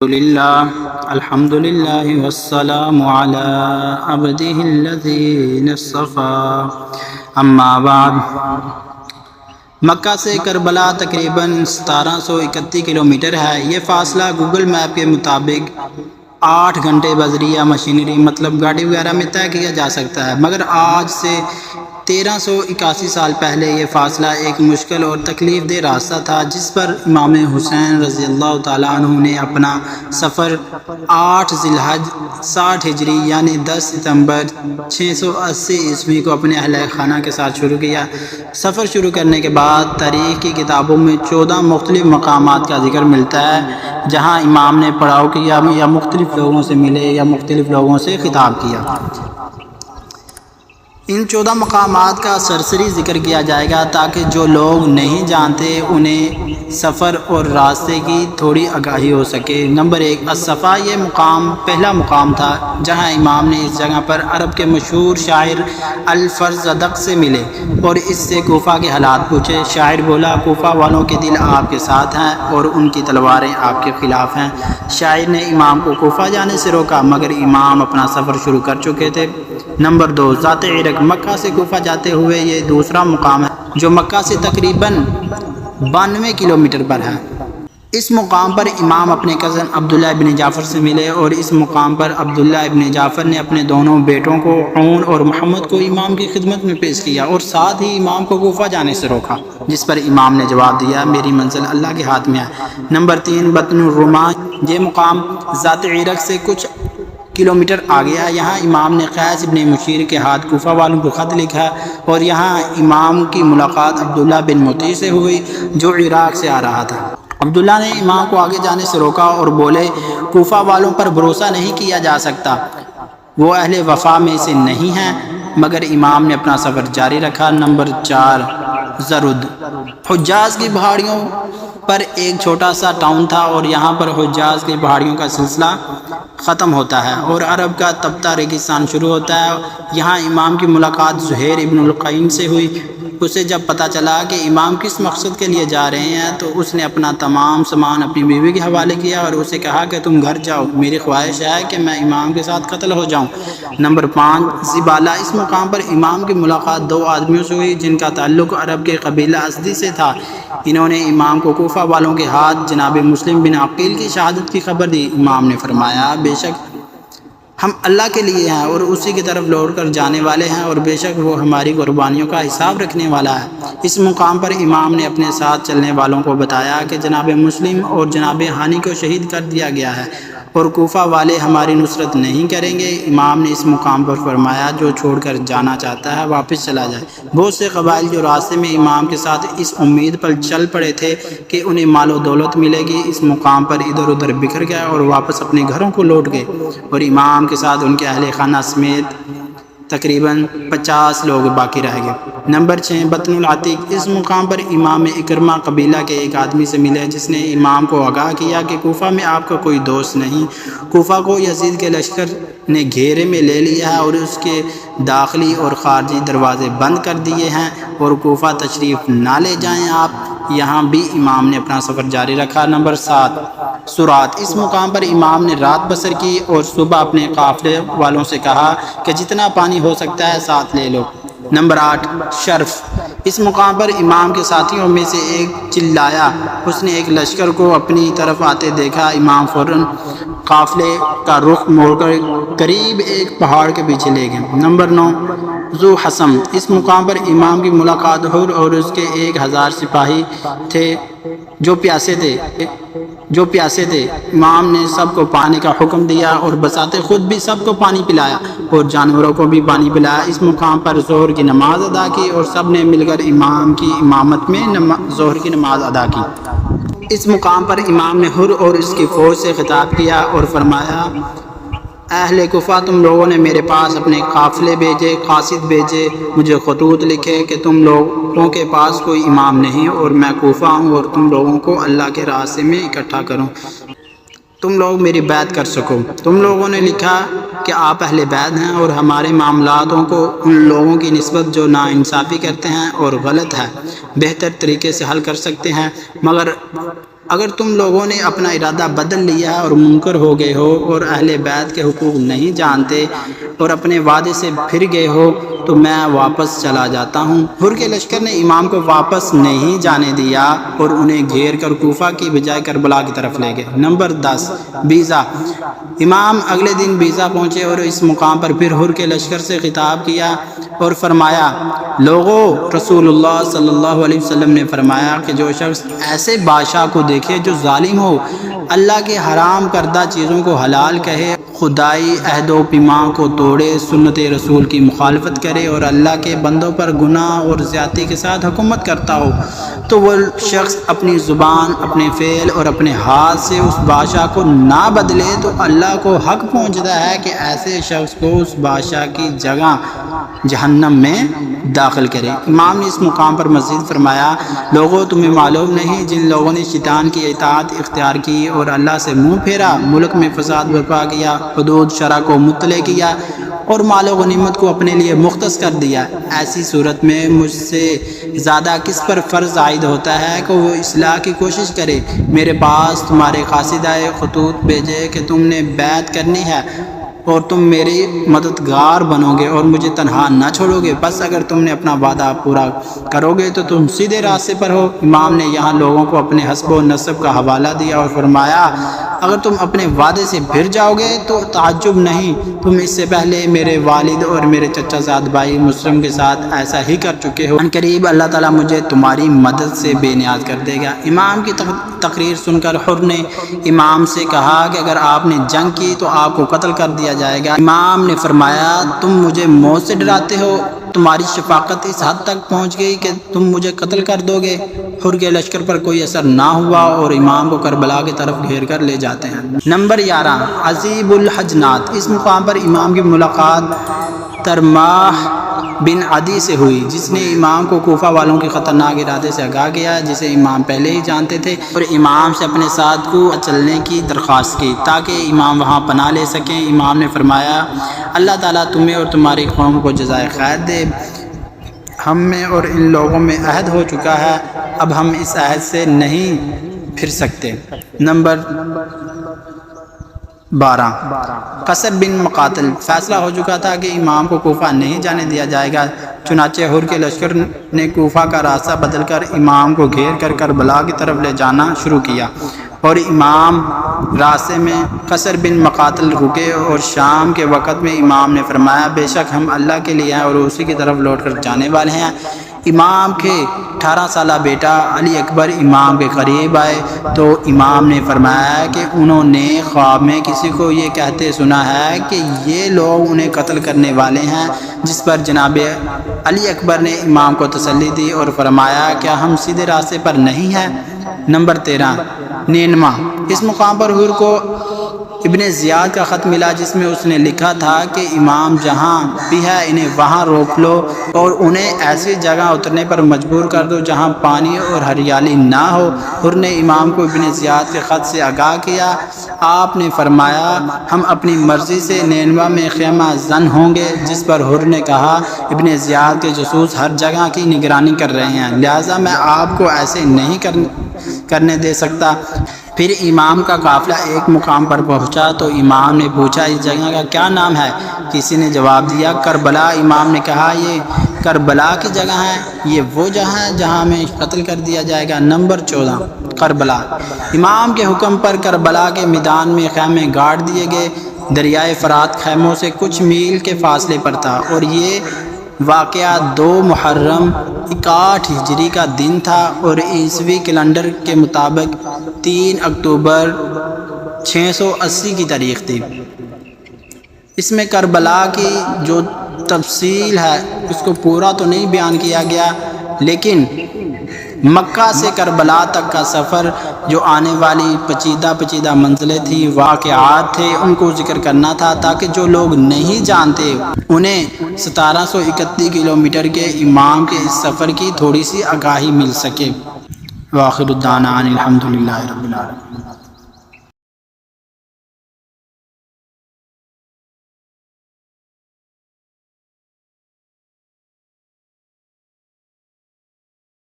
الحمد للہ والسلام علی عبدہ الذی اصطفى اما بعد۔ مکہ سے کربلا تقریباً 1731 کلومیٹر ہے۔ یہ فاصلہ گوگل میپ کے مطابق 8 گھنٹے بذریعہ مشینری مطلب گاڑی وغیرہ میں طے کیا جا سکتا ہے، مگر آج سے 1381 سال پہلے یہ فاصلہ ایک مشکل اور تکلیف دہ راستہ تھا، جس پر امام حسین رضی اللہ تعالیٰ عنہ نے اپنا سفر 8 ذی الحج 60 ہجری یعنی 10 ستمبر 680 عیسوی کو اپنے اہل خانہ کے ساتھ شروع کیا۔ سفر شروع کرنے کے بعد تاریخ کی کتابوں میں 14 مختلف مقامات کا ذکر ملتا ہے جہاں امام نے پڑاؤ کیا یا مختلف لوگوں سے ملے یا مختلف لوگوں سے خطاب کیا۔ ان 14 مقامات کا سرسری ذکر کیا جائے گا تاکہ جو لوگ نہیں جانتے انہیں سفر اور راستے کی تھوڑی آگاہی ہو سکے۔ نمبر 1 الصفا، یہ مقام پہلا مقام تھا جہاں امام نے اس جگہ پر عرب کے مشہور شاعر الفرزدق سے ملے اور اس سے کوفہ کے حالات پوچھے۔ شاعر بولا، کوفہ والوں کے دل آپ کے ساتھ ہیں اور ان کی تلواریں آپ کے خلاف ہیں۔ شاعر نے امام کو کوفہ جانے سے روکا مگر امام اپنا سفر شروع کر چکے تھے۔ نمبر 2 ذات عرق، مکہ سے کوفہ جاتے ہوئے یہ دوسرا مقام ہے جو مکہ سے تقریباً 92 کلومیٹر پر ہے۔ اس مقام پر امام اپنے کزن عبداللہ ابن جعفر سے ملے اور اس مقام پر عبداللہ ابن جعفر نے اپنے دونوں بیٹوں کو عون اور محمد کو امام کی خدمت میں پیش کیا اور ساتھ ہی امام کو کوفہ جانے سے روکا، جس پر امام نے جواب دیا، میری منزل اللہ کے ہاتھ میں ہے۔ نمبر 3 بطن الرماح، یہ مقام ذات عرق سے کچھ کلومیٹر آگے ہے۔ یہاں امام نے قیس ابن مشیر کے ہاتھ کوفہ والوں کو خط لکھا اور یہاں امام کی ملاقات عبداللہ بن مطیع سے ہوئی جو عراق سے آ رہا تھا۔ عبداللہ نے امام کو آگے جانے سے روکا اور بولے، کوفہ والوں پر بھروسہ نہیں کیا جا سکتا، وہ اہل وفا میں سے نہیں ہیں، مگر امام نے اپنا سفر جاری رکھا۔ نمبر 4 زرد، حجاز کی پہاڑیوں پر ایک چھوٹا سا ٹاؤن تھا اور یہاں پر حجاز کی پہاڑیوں کا سلسلہ ختم ہوتا ہے اور عرب کا تپتا ریگستان شروع ہوتا ہے۔ یہاں امام کی ملاقات زہیر ابن القین سے ہوئی۔ اسے جب پتہ چلا کہ امام کس مقصد کے لیے جا رہے ہیں تو اس نے اپنا تمام سامان اپنی بیوی کے حوالے کیا اور اسے کہا کہ تم گھر جاؤ، میری خواہش ہے کہ میں امام کے ساتھ قتل ہو جاؤں۔ نمبر 5 زبالہ، اس مقام پر امام کی ملاقات 2 آدمیوں سے ہوئی جن کا تعلق عرب کے قبیلہ اسدی سے تھا۔ انہوں نے امام کو کوفہ والوں کے ہاتھ جناب مسلم بن عقیل کی شہادت کی خبر دی۔ امام نے فرمایا، بے شک ہم اللہ کے لیے ہیں اور اسی کی طرف لوٹ کر جانے والے ہیں اور بے شک وہ ہماری قربانیوں کا حساب رکھنے والا ہے۔ اس مقام پر امام نے اپنے ساتھ چلنے والوں کو بتایا کہ جناب مسلم اور جناب ہانی کو شہید کر دیا گیا ہے اور کوفہ والے ہماری نصرت نہیں کریں گے۔ امام نے اس مقام پر فرمایا، جو چھوڑ کر جانا چاہتا ہے واپس چلا جائے۔ بہت سے قبائل جو راستے میں امام کے ساتھ اس امید پر چل پڑے تھے کہ انہیں مال و دولت ملے گی، اس مقام پر ادھر ادھر بکھر گئے اور واپس اپنے گھروں کو لوٹ گئے اور امام کے ساتھ ان کے اہل خانہ سمیت تقریباً 50 لوگ باقی رہ گئے۔ نمبر 6 بطن العتیق، اس مقام پر امام اکرمہ قبیلہ کے ایک آدمی سے ملے جس نے امام کو آگاہ کیا کہ کوفہ میں آپ کا کوئی دوست نہیں۔ کوفہ کو یزید کے لشکر نے گھیرے میں لے لیا ہے اور اس کے داخلی اور خارجی دروازے بند کر دیے ہیں اور کوفہ تشریف نہ لے جائیں آپ۔ یہاں بھی امام نے اپنا سفر جاری رکھا۔ نمبر 7 سرات، اس مقام پر امام نے رات بسر کی اور صبح اپنے قافلے والوں سے کہا کہ جتنا پانی ہو سکتا ہے ساتھ لے لو۔ نمبر 8 شرف، اس مقام پر امام کے ساتھیوں میں سے ایک چلایا، اس نے ایک لشکر کو اپنی طرف آتے دیکھا۔ امام فوراً قافلے کا رخ موڑ کر قریب ایک پہاڑ کے پیچھے لے گئے۔ نمبر 9 ذو حسم، اس مقام پر امام کی ملاقات حر اور اس کے 1000 سپاہی تھے جو پیاسے تھے۔ امام نے سب کو پانی کا حکم دیا اور بساتے خود بھی سب کو پانی پلایا اور جانوروں کو بھی پانی پلایا۔ اس مقام پر ظہر کی نماز ادا کی اور سب نے مل کر امام کی امامت میں ظہر کی نماز ادا کی۔ اس مقام پر امام نے حر اور اس کی فوج سے خطاب کیا اور فرمایا، اہل کوفہ، تم لوگوں نے میرے پاس اپنے قافلے بھیجے، قاصد بھیجے، مجھے خطوط لکھے کہ تم لوگوں کے پاس کوئی امام نہیں اور میں کوفہ ہوں اور تم لوگوں کو اللہ کے راستے میں اکٹھا کروں، تم لوگ میری بیعت کر سکو۔ تم لوگوں نے لکھا کہ آپ اہل بیت ہیں اور ہمارے معاملاتوں کو ان لوگوں کی نسبت جو ناانصافی کرتے ہیں اور غلط ہے بہتر طریقے سے حل کر سکتے ہیں، مگر اگر تم لوگوں نے اپنا ارادہ بدل لیا اور منکر ہو گئے ہو اور اہل بیت کے حقوق نہیں جانتے اور اپنے وعدے سے پھر گئے ہو تو میں واپس چلا جاتا ہوں۔ حر کے لشکر نے امام کو واپس نہیں جانے دیا اور انہیں گھیر کر کوفہ کی بجائے کربلا کی طرف لے گئے۔ نمبر 10 بیضہ۔ امام اگلے دن بیضہ پہنچے اور اس مقام پر پھر حر کے لشکر سے خطاب کیا اور فرمایا، لوگو، رسول اللہ صلی اللہ علیہ وسلم نے فرمایا کہ جو شخص ایسے بادشاہ کو دیکھے جو ظالم ہو، اللہ کے حرام کردہ چیزوں کو حلال کہے، خدائی عہد و پیمان کو توڑے، سنت رسول کی مخالفت کرے اور اللہ کے بندوں پر گناہ اور زیادتی کے ساتھ حکومت کرتا ہو، تو وہ شخص اپنی زبان، اپنے فعل اور اپنے ہاتھ سے اس بادشاہ کو نہ بدلے تو اللہ کو حق پہنچتا ہے کہ ایسے شخص کو اس بادشاہ کی جگہ جہنم میں داخل کرے۔ امام نے اس مقام پر مزید فرمایا، لوگوں، تمہیں معلوم نہیں جن لوگوں نے شیطان کی اطاعت اختیار کی اور اللہ سے منہ پھیرا، ملک میں فساد برپا کیا، حدود شرع کو مطلع کیا اور مال و غنیمت کو اپنے لیے مختص کر دیا، ایسی صورت میں مجھ سے زیادہ کس پر فرض عائد ہوتا ہے کہ وہ اصلاح کی کوشش کرے۔ میرے پاس تمہارے قاصدائے خطوط بھیجے کہ تم نے بیعت کرنی ہے اور تم میری مددگار بنو گے اور مجھے تنہا نہ چھوڑو گے، بس اگر تم نے اپنا وعدہ پورا کرو گے تو تم سیدھے راستے پر ہو۔ امام نے یہاں لوگوں کو اپنے حسب و نسب کا حوالہ دیا اور فرمایا، اگر تم اپنے وعدے سے پھر جاؤ گے تو تعجب نہیں، تم اس سے پہلے میرے والد اور میرے چچا زاد بھائی مسلم کے ساتھ ایسا ہی کر چکے ہو، ان قریب اللہ تعالیٰ مجھے تمہاری مدد سے بے نیاز کر دے گا۔ امام کی تقریر سن کر حر نے امام سے کہا کہ اگر آپ نے جنگ کی تو آپ کو قتل کر دیا جائے گا۔ امام نے فرمایا، تم مجھے موت سے ڈراتے ہو، تمہاری شفقت اس حد تک پہنچ گئی کہ تم مجھے قتل کر دو گے۔ حر کے لشکر پر کوئی اثر نہ ہوا اور امام کو کربلا کی طرف گھیر کر لے جاتے ہیں۔ نمبر 11 عذیب الحجنات۔ اس مقام پر امام کی ملاقات ترماح بن عدی سے ہوئی، جس نے امام کو کوفہ والوں کے خطرناک ارادے سے آگاہ کیا، جسے امام پہلے ہی جانتے تھے، اور امام سے اپنے ساتھ کو چلنے کی درخواست کی تاکہ امام وہاں پناہ لے سکیں۔ امام نے فرمایا، اللہ تعالیٰ تمہیں اور تمہاری قوم کو جزائے خیر دے، ہم میں اور ان لوگوں میں عہد ہو چکا ہے، اب ہم اس عہد سے نہیں پھر سکتے۔ نمبر 12 قصر بن مقاتل۔ فیصلہ ہو چکا تھا کہ امام کو کوفہ نہیں جانے دیا جائے گا، چنانچہ حر کے لشکر نے کوفہ کا راستہ بدل کر امام کو گھیر کر کربلا کی طرف لے جانا شروع کیا، اور امام راستے میں قصر بن مقاتل رکے اور شام کے وقت میں امام نے فرمایا، بے شک ہم اللہ کے لیے ہیں اور اسی کی طرف لوٹ کر جانے والے ہیں۔ امام کے 18 سالہ بیٹا علی اکبر امام کے قریب آئے تو امام نے فرمایا کہ انہوں نے خواب میں کسی کو یہ کہتے سنا ہے کہ یہ لوگ انہیں قتل کرنے والے ہیں، جس پر جناب علی اکبر نے امام کو تسلی دی اور فرمایا، کیا ہم سیدھے راستے پر نہیں ہیں؟ نمبر 13 نینوا۔ اس مقام پر حر کو ابن زیاد کا خط ملا، جس میں اس نے لکھا تھا کہ امام جہاں بھی ہے انہیں وہاں روک لو اور انہیں ایسی جگہ اترنے پر مجبور کر دو جہاں پانی اور ہریالی نہ ہو۔ حر نے امام کو ابن زیاد کے خط سے آگاہ کیا۔ آپ نے فرمایا، ہم اپنی مرضی سے نینوا میں خیمہ زن ہوں گے، جس پر حر نے کہا، ابن زیاد کے جاسوس ہر جگہ کی نگرانی کر رہے ہیں، لہٰذا میں آپ کو ایسے نہیں کرنے دے سکتا۔ پھر امام کا قافلہ ایک مقام پر پہنچا تو امام نے پوچھا، اس جگہ کا کیا نام ہے؟ کسی نے جواب دیا، کربلا۔ امام نے کہا، یہ کربلا کی جگہ ہے، یہ وہ جگہ ہے جہاں ہمیں قتل کر دیا جائے گا۔ نمبر 14 کربلا۔ امام کے حکم پر کربلا کے میدان میں خیمے گاڑ دیے گئے۔ دریائے فرات خیموں سے کچھ میل کے فاصلے پر تھا اور یہ واقعہ 2 محرم 61 ہجری کا دن تھا اور عیسوی کیلنڈر کے مطابق 3 اکتوبر 680 کی تاریخ تھی۔ اس میں کربلا کی جو تفصیل ہے اس کو پورا تو نہیں بیان کیا گیا، لیکن مکہ سے کربلا تک کا سفر، جو آنے والی پیچیدہ منزلیں تھیں، واقعات تھے، ان کو ذکر کرنا تھا تاکہ جو لوگ نہیں جانتے انہیں 1731 کلومیٹر کے امام کے اس سفر کی تھوڑی سی آگاہی مل سکے۔ وآخر الدعوانا الحمدللہ رب العالمین۔